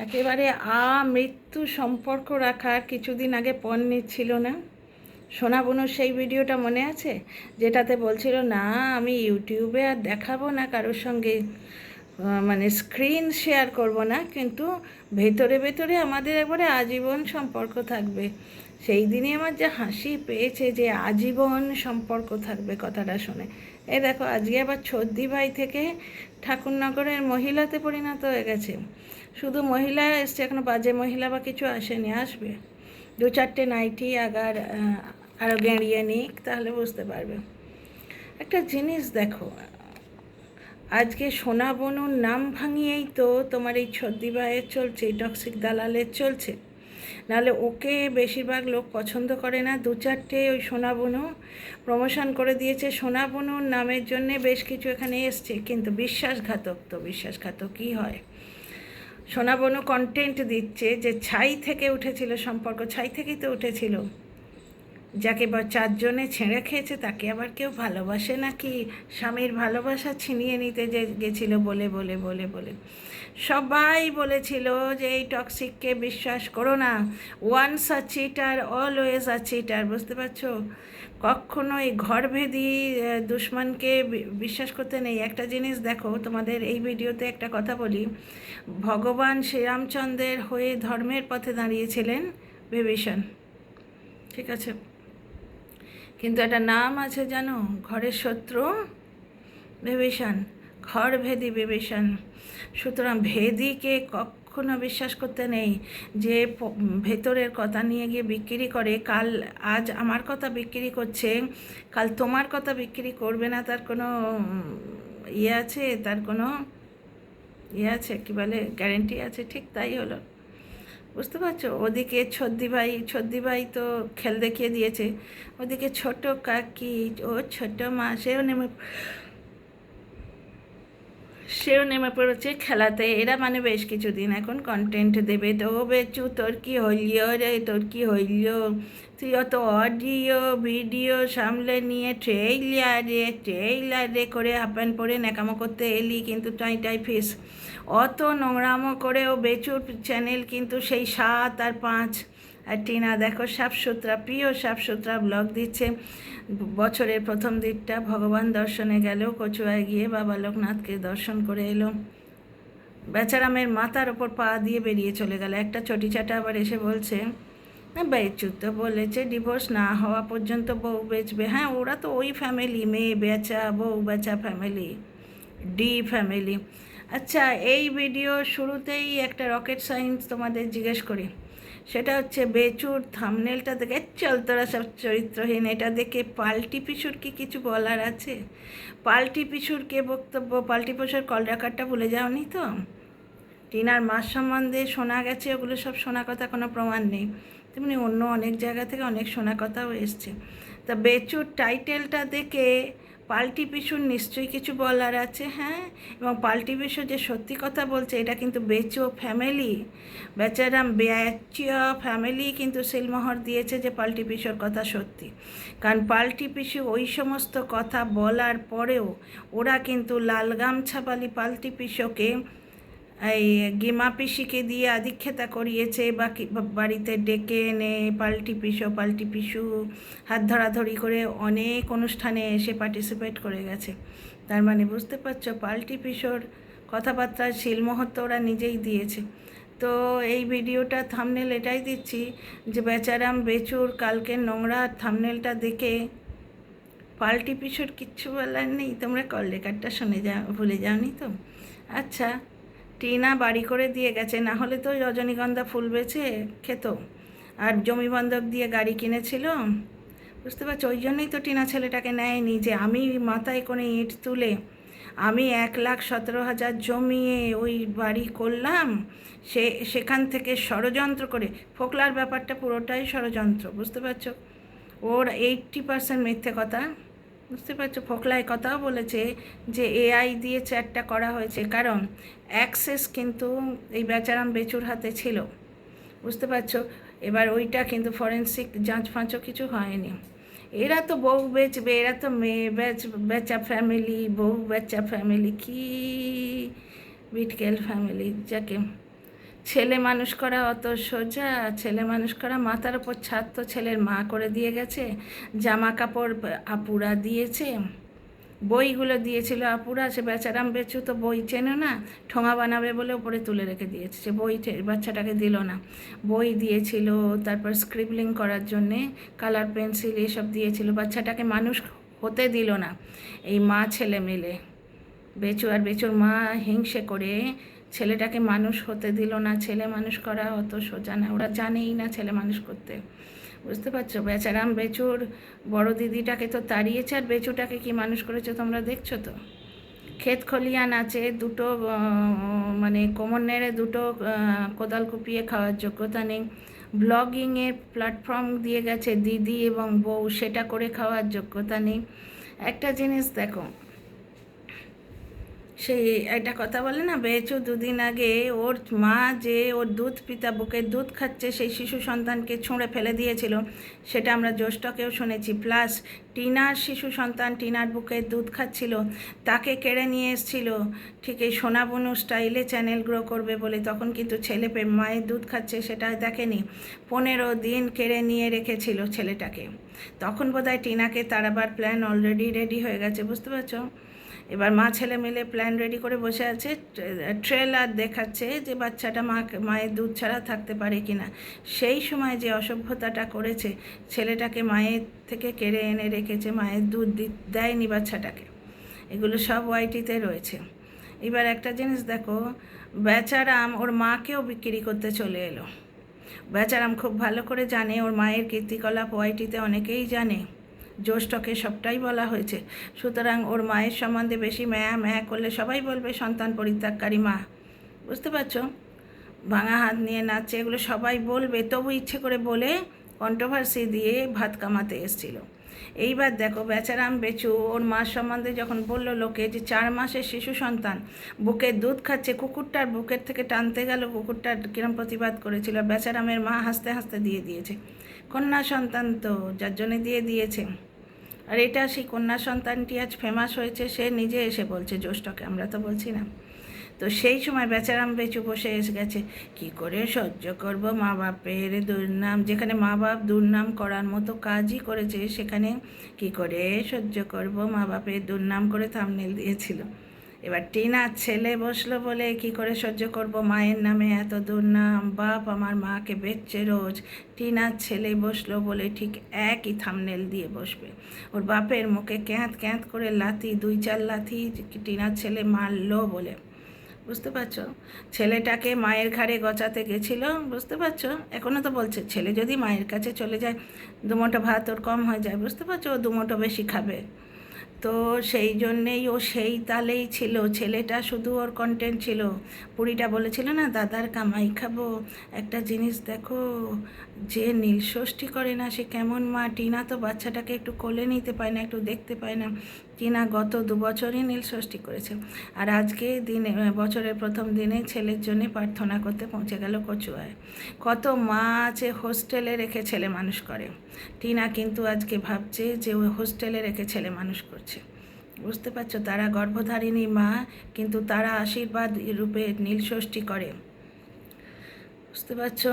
একেবারে মৃত্যু সম্পর্ক রাখার কিছুদিন আগে পণ নিচ্ছিল না? সোনা বনুর সেই ভিডিওটা মনে আছে, যেটাতে বলছিল না আমি ইউটিউবে আর দেখাবো না কারোর সঙ্গে, মানে স্ক্রিন শেয়ার করব না, কিন্তু ভেতরে ভেতরে আমাদের একবারে আজীবন সম্পর্ক থাকবে। সেই দিনই আমার যা হাসি পেয়েছে যে আজীবন সম্পর্ক থাকবে কথাটা শুনে। এই দেখো আজকে আবার ছদ্দি ভাই থেকে ঠাকুরনগরের মহিলাতে পরিণত হয়ে গেছে। শুধু মহিলা এসছে, এখনো বাজে মহিলা বা কিছু আসেনি, আসবে। দু চারটে নাইটি আরও গেঁড়িয়ে নিক, তাহলে বুঝতে পারবে। একটা জিনিস দেখো, আজকে সোনা বনুর নাম ভাঙিয়েই তো তোমার এই ছদ্দি ভাইয়ের চলছে, এই টক্সিক দালালের চলছে। নাহলে ওকে বেশিরভাগ লোক পছন্দ করে না। দু চারটে ওই সোনা বনু প্রমোশন করে দিয়েছে, সোনা বনুর নামের জন্যে বেশ কিছু এখানে এসছে, কিন্তু বিশ্বাসঘাতক তো বিশ্বাসঘাতক কী হয়। সোনা বনু কন্টেন্ট দিচ্ছে যে ছাই থেকে উঠেছিল সম্পর্ক, ছাই থেকেই তো উঠেছিল। যাকে বা চারজনে ছেঁড়ে খেয়েছে তাকে আবার কেউ ভালোবাসে নাকি? স্বামীর ভালোবাসা ছিনিয়ে নিতে যে গেছিলো বলে বলে বলে বলে সবাই বলেছিল যে এই টক্সিককে বিশ্বাস করো না, once a cheater always a cheater. বুঝতে পারছো? কখনো এই ঘরভেদি দুশ্মনকে বিশ্বাস করতে নেই। একটা জিনিস দেখো, তোমাদের এই ভিডিওতে একটা কথা বলি, ভগবান শ্রীরামচন্দ্রের হয়ে ধর্মের পথে দাঁড়িয়েছিলেন বিভীষণ, ঠিক আছে, কিন্তু একটা নাম আছে জানো, ঘরের শত্রু বিভীষণ, ঘর ভেদি বিভীষণ। সুতরাং ভেদিকে কখনো বিশ্বাস করতে নেই, যে ভেতরের কথা নিয়ে গিয়ে বিক্রি করে। কাল আজ আমার কথা বিক্রি করছে, কাল তোমার কথা বিক্রি করবে না, তার কোনো ইয়ে আছে? তার কোনো ইয়ে আছে, কী বলে, গ্যারেন্টি আছে? ঠিক তাই হলো। বুঝতে পারছো? ওদিকে ছদ্দি ভাই তো খেল দেখিয়ে দিয়েছে, ওদিকে ছোট কাকি, ও ছোট মা, সেও নেমে পড়েছে খেলাতে। এরা মানে বেশ কিছুদিন এখন কন্টেন্ট দেবে। তো বেচু তোর কি হইল রে, তোর কি হইল? তুই অত অডিও ভিডিও সামলে নিয়ে ট্রেইলারে করে হাফ পরে ন্যাকামো করতে এলি, কিন্তু টাই ফিস অত নোংরামো করেও বেচুর চ্যানেল কিন্তু সেই 7 আর 5। আর টিনা দেখো সাফসুতরা, প্রিয় সাফসুতরা ব্লগ দিচ্ছে। বছরের প্রথম দিকটা ভগবান দর্শনে গেল, কচুয়ায় গিয়ে বাবা লোকনাথকে দর্শন করে এলো। বেচারামের মাথার ওপর পা দিয়ে বেরিয়ে চলে গেল। একটা চটিচাটা আবার এসে বলছে না বেচু তো বলেছে ডিভোর্স না হওয়া পর্যন্ত বউ বেচবে। হ্যাঁ, ওরা তো ওই ফ্যামিলি, মেয়ে বেচা বউ বেচা ফ্যামিলি, ডি ফ্যামিলি। আচ্ছা, এই ভিডিও শুরুতেই একটা রকেট সায়েন্স তোমাদের জিজ্ঞেস করি, সেটা হচ্ছে বেচুর থাম্বনেলটা দেখে চল তোরা সব চরিত্রহীন, এটা দেখে পাল্টি পিসুর কি কিছু বলার আছে? পাল্টি পিসুর কে বক্তব্য? পাল্টি পিসুর কল রেকর্ডটা ভুলে যাওনি তো? টিনার মাস সম্বন্ধে শোনা গেছে, ওগুলো সব শোনা কথা, কোনো প্রমাণ নেই। তেমনি অন্য অনেক জায়গা থেকে অনেক শোনা কথাও এসছে। তা বেচুর টাইটেলটা দেখে পাল্টি পিসুর নিশ্চয়ই কিছু বলার আছে। হ্যাঁ, এবং পাল্টি পিসু যে সত্যি কথা বলছে, এটা কিন্তু বেচু ফ্যামিলি, বেচারাম বেচু ফ্যামিলি কিন্তু সিলমোহর দিয়েছে যে পাল্টি পিসুর কথা সত্যি। কারণ পাল্টি পিসু ওই সমস্ত কথা বলার পরেও ওরা কিন্তু লাল গামছাপালি পাল্টি পিসুকে এই গিমা পিসিকে দিয়ে আদিক্ষেতা করিয়েছে, বা বাড়িতে ডেকে এনে পাল্টি পিসু হাত ধরাধরি করে অনেক অনুষ্ঠানে এসে পার্টিসিপেট করে গেছে। তার মানে বুঝতে পারছো, পাল্টি পিসোর কথাবার্তার শিলমোহর তো ওরা নিজেই দিয়েছে। তো এই ভিডিওটা থাম্বনেল এটাই দিচ্ছি যে বেচারাম বেচুর কালকের নোংরা থাম্বনেলটা দেখে পাল্টি পিসোর কিচ্ছু বলার নেই। তোমরা কল রেকর্ডটা শুনে ভুলে যাওনি তো? আচ্ছা, টিনা বাড়ি করে দিয়ে গেছে, না হলে তো রজনীগন্ধা ফুল বেচে খেত, আর জমি বন্ধক দিয়ে গাড়ি কিনেছিল। বুঝতে পারছো? ওই জন্যই তো টিনা ছেলেটাকে নেয়নি, যে আমি মাথায় করে ইট তুলে আমি 1,17,000 জমিয়ে ওই বাড়ি করলাম, সেখান থেকে ষড়যন্ত্র করে। ফোকলার ব্যাপারটা পুরোটাই ষড়যন্ত্র, বুঝতে পারছো? ওর 80% মিথ্যে কথা। বুঝতে পারছো? ফোকলায় কথাও বলেছে যে এআই দিয়ে চ্যাটটা করা হয়েছে, কারণ অ্যাক্সেস কিন্তু এই বেচারাম বেচুর হাতে ছিল। বুঝতে পারছো? এবার ওইটা কিন্তু ফরেন্সিক যাঁচ ফাঁচও কিছু হয়নি। এরা তো বউ বেচবে, এরা তো মেয়ে বেচা ফ্যামিলি, বউ বেচা ফ্যামিলি, কি বিটকেল ফ্যামিলি, যাকে ছেলে মানুষ করা অত সোজা? ছেলে মানুষ করা, মাথার ওপর ছাদ তো ছেলের মা করে দিয়ে গেছে, জামা কাপড় আপুরা দিয়েছে, বইগুলো দিয়েছিল আপুরা। সে বেচারাম বেচু তো বই চেনে না, ঠোঙা বানাবে বলে ওপরে তুলে রেখে দিয়েছে, সে বই বাচ্চাটাকে দিল না। বই দিয়েছিল, তারপর স্ক্রিবলিং করার জন্যে কালার পেন্সিল এসব দিয়েছিল, বাচ্চাটাকে মানুষ হতে দিল না এই মা ছেলে মিলে। বেচু আর বেচুর মা হিংসে করে ছেলেটাকে মানুষ হতে দিল না। ছেলে মানুষ করা অত সোজা না, ওরা জানেই না ছেলে মানুষ করতে, বুঝতে পারছো? বেচারাম বেচুর বড় দিদিটাকে তো তাড়িয়েছে, আর বেচুটাকে কি মানুষ করেছে তোমরা দেখছো তো। ক্ষেত খলিয়ান আছে, দুটো মানে কোমর নেড়ে দুটো কোদাল কুপিয়ে খাওয়ার যোগ্যতা নেই। ব্লগিংয়ের প্ল্যাটফর্ম দিয়ে গেছে দিদি এবং বউ, সেটা করে খাওয়ার যোগ্যতা নেই। একটা জিনিস দেখো, সেই একটা কথা বলে না, বেচু দুদিন আগে ওর মা যে ওর দুধ পিতা বুকের দুধ খাচ্ছে সেই শিশু সন্তানকে ছুঁড়ে ফেলে দিয়েছিল, সেটা আমরা জ্যৈষ্ঠকেও শুনেছি। প্লাস টিনার শিশু সন্তান টিনার বুকের দুধ খাচ্ছিল, তাকে কেড়ে নিয়ে এসেছিল ঠিক এই সোনাবনু স্টাইলে চ্যানেল গ্রো করবে বলে। তখন কিন্তু ছেলে মায়ের দুধ খাচ্ছে সেটা দেখেনি, 15 দিন কেড়ে নিয়ে রেখেছিল ছেলেটাকে। তখন বোধহয় টিনাকে তাড়াবার প্ল্যান অলরেডি রেডি হয়ে গেছে, বুঝতে পারছো? এবার মা ছেলে মিলে প্ল্যান রেডি করে বসে আছে, ট্রেলার দেখাচ্ছে যে বাচ্চাটা মায়ের দুধ ছাড়া থাকতে পারে কি না। সেই সময় যে অসভ্যতাটা করেছে, ছেলেটাকে মায়ের থেকে কেড়ে এনে রেখেছে, মায়ের দুধ দেয়নি বাচ্চাটাকে, এগুলো সব ওয়াইটিতে রয়েছে। এবার একটা জিনিস দেখো, বেচারাম ওর মাকেও বিক্রি করতে চলে এলো। বেচারাম খুব ভালো করে জানে ওর মায়ের কীর্তিকলাপ, ওয়াইটিতে অনেকেই জানে, জ্যৈষ্ঠকে সবটাই বলা হয়েছে। সুতরাং ওর মায়ের সম্বন্ধে বেশি ম্যা করলে সবাই বলবে সন্তান পরিত্যাগকারী মা, বুঝতে পারছো? ভাঙা হাত নিয়ে নাচছে, এগুলো সবাই বলবে, তবু ইচ্ছে করে বলে কন্ট্রোভার্সি দিয়ে ভাত কামাতে এসেছিল। এইবার দেখো বেচারাম বেচু ওর মার সম্বন্ধে যখন বললো লোকে যে 4 মাসের শিশু সন্তান বুকের দুধ খাচ্ছে, কুকুরটার বুকের থেকে টানতে গেল, কুকুরটার কিরম প্রতিবাদ করেছিল, বেচারামের মা হাসতে হাসতে দিয়ে দিয়েছে। কন্যা সন্তান তো যার জন্যে দিয়ে দিয়েছে। আর এটা সেই কন্যা সন্তানটি আজ ফেমাস হয়েছে, সে নিজে এসে বলছে জ্যৈষ্ঠকে, আমরা তো বলছি না। তো সেই সময় বেচারাম বেচু বসে এসে গেছে, কি করে সহ্য করব মা বাপের দুর্নাম, যেখানে মা বাপ দুর্নাম করার মতো কাজই করেছে সেখানে কি করে সহ্য করব মা বাপের দুর্নাম করে থাম্বনেল দিয়েছিল। এবার টিনার ছেলে বসলো বলে কি করে সহ্য করব মায়ের নামে এত দুর্নাম, বাপ আমার মাকে বেচছে রোজ, টিনার ছেলে বসলো বলে ঠিক একই থাম্বনেল দিয়ে বসবে। ওর বাপের মুখে ক্যাঁত ক্যাঁত করে লাথি, 2-4 লাথি টিনার ছেলে মারলো বলে, বুঝতে পারছো? ছেলেটাকে মায়ের ঘাড়ে গচাতে গেছিল, বুঝতে পারছো? এখনও তো বলছে ছেলে যদি মায়ের কাছে চলে যায় 2 মুঠো ভাত ওর কম হয়ে যায়, বুঝতে পারছো? ও 2 মুঠো বেশি খাবে। তো সেই জন্যেই ও সেই তালেই ছিল, ছেলেটা শুধু ওর কন্টেন্ট ছিল। পুরীটা বলেছিল না দাদার কামাই খাবো। একটা জিনিস দেখো, যে নীলষষ্ঠী করে না সে কেমন মা। টিনা তো বাচ্চাটাকে একটু কোলে নিতে পায় না, একটু দেখতে পায় না। টিনা গত 2 বছরই নীলষষ্ঠী করেছে, আর আজকে দিনে বছরের প্রথম দিনে ছেলের জন্য প্রার্থনা করতে পৌঁছে গেল কচুয়ায়। কত মা আছে হোস্টেলে রেখে ছেলে মানুষ করে, টিনা কিন্তু আজকে ভাবছে যে ওই হোস্টেলে রেখে ছেলে মানুষ করছে, বুঝতে পারছো? তারা গর্ভধারিণী মা, কিন্তু তারা আশীর্বাদ রূপে নীলষষ্ঠী করে, বুঝতে পারছো?